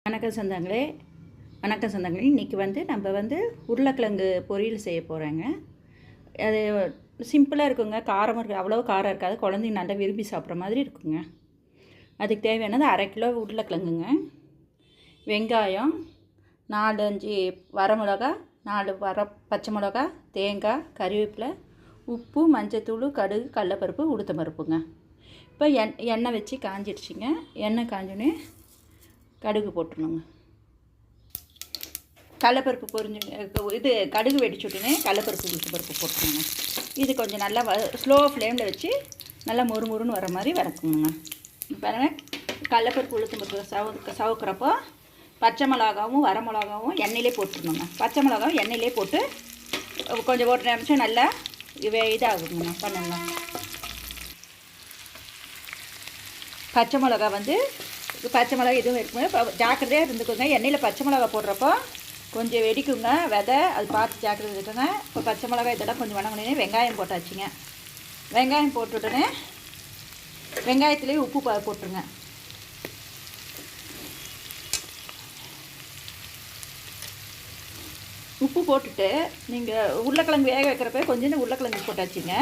வணக்கம் சொந்தங்களே, இன்றைக்கி நம்ம உருளைக்கிழங்கு பொரியல் செய்ய போகிறேங்க. அது சிம்பிளாக இருக்குங்க. காரம் அவ்வளோ காரம் இருக்காது. குழந்தைங்க நல்லா விரும்பி சாப்பிட்ற மாதிரி இருக்குங்க. அதுக்கு தேவையானது 1/2 கிலோ உருளைக்கிழங்குங்க, வெங்காயம், 4-5 வரமிளகா, 4 பச்சை மிளகா, தேங்காய், கறிவேப்பிலை, உப்பு, மஞ்சத்தூள், கடுகு, கடலைப்பருப்பு, உளுத்தம்பருப்புங்க. இப்போ எண்ணெய் வச்சு காஞ்சிடுச்சிங்க. எண்ணெய் காஞ்சோன்னே கடுகு போட்டுருணுங்க. கடலைப்பருப்பு இது கடுகு வெடிச்சுட்டுனே கடலைப்பருப்பு உளுத்தம்பருப்பு போட்டுருணுங்க. இது கொஞ்சம் நல்லா ஸ்லோ ஃப்ளேமில் வச்சு நல்லா மொறுமொறுன்னு வர மாதிரி வதக்குங்க. பாருங்கள், கடலைப்பருப்பு உளுத்தம்பருப்பு சவுக்கிறப்போ பச்சை மிளகாவும் வரமிளகாவும் எண்ணெயிலே போட்டுருணுங்க. பச்சை மிளகாவும் எண்ணெயிலே போட்டு கொஞ்சம் ஒரு நிமிஷம் நல்லா இதாகுங்க பண்ணுங்க. பச்சை மிளகா எதுவும் இருக்குங்க. இப்போ ஜாக்கிரதையாக இருந்துக்குங்க. எண்ணெயில் பச்சை மிளகா போடுறப்போ கொஞ்சம் வெடிக்குங்க விதை, அது பார்த்து ஜாக்கிரதை இருக்குங்க. இப்போ பச்சை மிளகா இதெல்லாம் கொஞ்சம் வணங்கினே வெங்காயம் போட்டாச்சுங்க. வெங்காயம் போட்டுவிட்டோன்னே வெங்காயத்துலேயே உப்பு போட்டுருங்க. உப்பு போட்டுட்டு நீங்கள் உருளைக்கிழங்கு வேக வைக்கிறப்ப கொஞ்சம் உருளைக்கிழங்கு போட்டாச்சுங்க.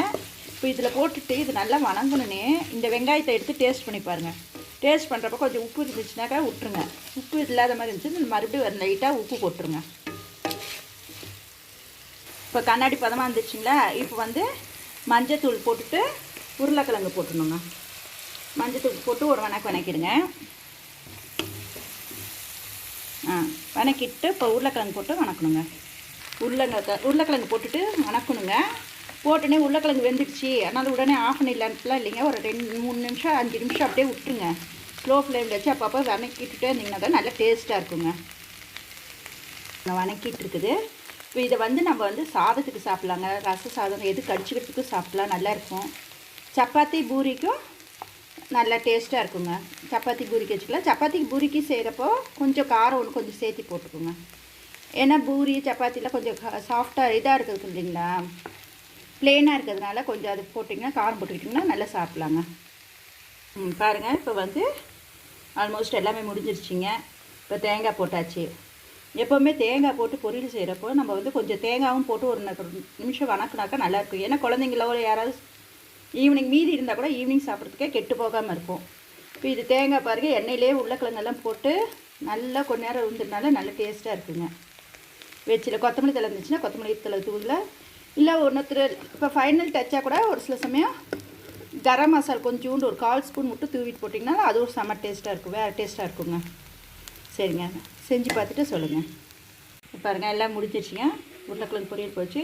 இப்போ இதில் போட்டுட்டு இது நல்லா வணங்கணுன்னே இந்த வெங்காயத்தை எடுத்து டேஸ்ட் பண்ணி பாருங்கள். டேஸ்ட் பண்ணுறப்ப கொஞ்சம் உப்பு இருந்துச்சுனாக்கா விட்டுருங்க. உப்பு இல்லாத மாதிரி இருந்துச்சு மறுபடியும் லைட்டாக உப்பு போட்டுருங்க. இப்போ கண்ணாடி பதமாக இருந்துச்சுங்களா. இப்போ மஞ்சத்தூள் போட்டுட்டு உருளைக்கிழங்கு போட்டுணுங்க. மஞ்சத்தூள் போட்டு ஒரு வணக்கிடுங்க. வணக்கிட்டு இப்போ உருளைக்கிழங்கு போட்டு வணக்கணுங்க. உருளைக்கிழங்கு போட்டுட்டு வணக்கணுங்க. போட்டுனே உருளைக்கிழங்கு வெந்துடுச்சு, அதனால் உடனே ஆஃப் பண்ணிடலான்ட்டுலாம் இல்லைங்க. ஒரு 2-3 நிமிஷம் 5 நிமிஷம் அப்படியே விட்டுருங்க. ஸ்லோ ஃப்ளேமில் வச்சு அப்பப்போ வணக்கிட்டுட்டே இருந்தீங்கன்னா தான் நல்லா டேஸ்ட்டாக இருக்குங்க. வணக்கிட்டு இருக்குது. இப்போ இதை நம்ம சாதத்துக்கு சாப்பிட்லாங்க. ரச சாதம் எது கடிச்சிக்கிறதுக்கு சாப்பிட்லாம், நல்லாயிருக்கும். சப்பாத்தி பூரிக்கும் நல்லா டேஸ்ட்டாக இருக்குங்க. சப்பாத்தி பூரிக்கு வச்சுக்கலாம். சப்பாத்திக்கு பூரிக்கு செய்கிறப்போ கொஞ்சம் காரம் கொஞ்சம் சேர்த்து போட்டுக்கோங்க. ஏன்னா பூரி சப்பாத்தியில் கொஞ்சம் சாஃப்டாக இதாக இருக்குது இல்லைங்களா, ப்ளெயினாக இருக்கிறதுனால கொஞ்சம் அது போட்டிங்கன்னா காரம் போட்டுக்கிட்டிங்கன்னா நல்லா சாப்பிட்லாங்க. பாருங்கள், இப்போ ஆல்மோஸ்ட் எல்லாமே முடிஞ்சிருச்சிங்க. இப்போ தேங்காய் போட்டாச்சு. எப்போவுமே தேங்காய் போட்டு பொரியல் செய்கிறப்போ நம்ம கொஞ்சம் தேங்காயும் போட்டு ஒரு நிமிஷம் வணக்கினாக்கா நல்லாயிருக்கும். ஏன்னா குழந்தைங்களோ யாராவது ஈவினிங் மீதி இருந்தால் கூட ஈவினிங் சாப்பிட்றதுக்கே கெட்டு போகாமல் இருக்கும். இப்போ இது தேங்காய் பாருங்கள், எண்ணெயிலே உருளைக்கிழங்கெல்லாம் போட்டு நல்லா கொஞ்ச நேரம் இருந்ததுனால நல்லா டேஸ்ட்டாக இருக்குங்க. வெச்சில் கொத்தமல்லி தழை இருந்துச்சுன்னா கொத்தமல்லி தழை தூளில் இல்லை ஒன்றுத்தர் இப்போ ஃபைனல் டச்சாக கூட ஒரு சில சமயம் கரம் மசாலா கொஞ்சோண்டு ஒரு 1/4 ஸ்பூன் மட்டும் தூவிட்டு போட்டிங்கன்னா அது ஒரு செம்ம டேஸ்ட்டாக இருக்கும், வேறு டேஸ்ட்டாக இருக்குங்க. சரிங்க, செஞ்சு பார்த்துட்டு சொல்லுங்கள். பாருங்கள், எல்லாம் முடிஞ்சிருச்சுங்க. உருளைக்கிழங்கு பொரியல் போச்சு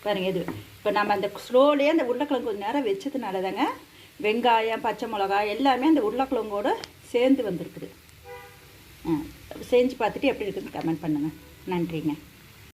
பாருங்கள். இது இப்போ நம்ம அந்த ஸ்லோலேயே அந்த உருளைக்கிழங்கு கொஞ்சம் நேரம் வச்சதுனால தாங்க வெங்காயம் பச்சை மிளகா எல்லாமே அந்த உருளைக்கிழங்கோடு சேர்ந்து வந்திருக்குது. செஞ்சு பார்த்துட்டு எப்படி இருக்குதுன்னு கமெண்ட் பண்ணுங்கள். நன்றிங்க.